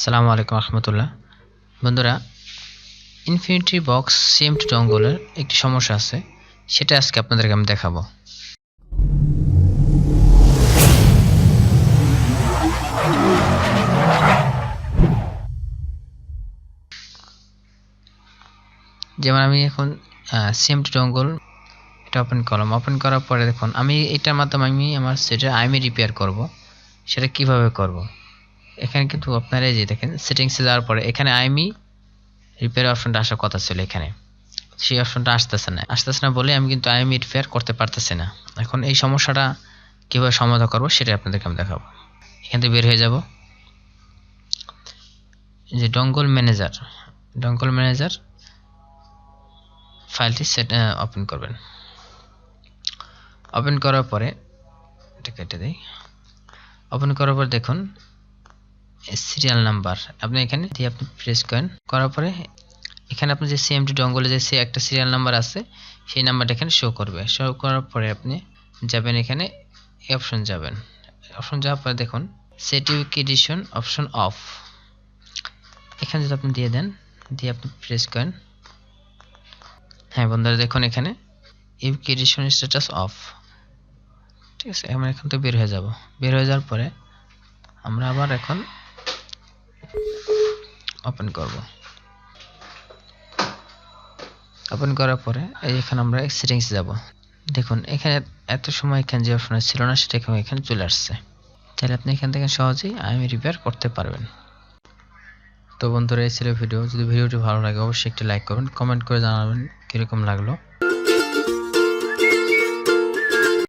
আসসালামু আলাইকুম রহমতুল্লাহ। বন্ধুরা, ইনফিনিটি বক্স সিএমটি ডঙ্গলের একটি সমস্যা আছে, সেটা আজকে আপনাদেরকে আমি দেখাবো। যেমন আমি এখন সিএমটি ডঙ্গল এটা ওপেন করলাম। ওপেন করার পরে দেখুন আমি এটার মাধ্যমে আমি আমার সেটার আইএমই রিপেয়ার করব। সেটা কিভাবে করব? এখানে কিন্তু আপনারা এই যে দেখেন সেটিংসে যাওয়ার পরে এখানে আইএমই রিপেয়ার অপশনটা আসার কথা ছিল, এখানে সেই অপশনটা আসতেছে না বলে আমি কিন্তু আইএমই রিপেয়ার করতে পারতেছি না। এখন এই সমস্যাটা কিভাবে সমাধান করব সেটা আপনাদেরকে আমি দেখাবো। এখান থেকে বের হয়ে যাব, যে ডঙ্গল ম্যানেজার ফাইলটি ওপেন করবেন। ওপেন করার পরে এটা কেটে দেই। ওপেন করার পর দেখুন সিরিয়াল নাম্বার আপনি এখানে দিয়ে আপনি প্রেস করার পরে এখানে আপনি যে সিএমটি ডঙ্গলে যে একটা সিরিয়াল নাম্বার আছে সেই নাম্বারটা এখানে শো করবে। শো করার পরে আপনি যাবেন এখানে অপশন যাওয়ার পরে দেখুন সার্টিফিকেশন অপশন অফ, এখানে যদি আপনি দিয়ে দেন, দিয়ে আপনি প্রেস করেন। হ্যাঁ বন্ধুরা, দেখুন এখানে ইউকেডিশন স্ট্যাটাস অফ, ঠিক আছে। আমরা এখান থেকে বের হয়ে যাব। বের হয়ে যাওয়ার পরে আমরা আবার এখন ওপেন করব। ওপেন করার পরে এখানে আমরা সেটিংস যাব। দেখুন এখানে এত সময় এখানে যে অপশন ছিল না সেটা এখানে চলে আসছে। তাহলে আপনি এখান থেকে সহজেই আইএমই রিপেয়ার করতে পারবেন। তো বন্ধুরা, এই ছিল ভিডিও। যদি ভিডিওটি ভালো লাগে অবশ্যই একটি লাইক করবেন, কমেন্ট করে জানাবেন কিরকম লাগলো।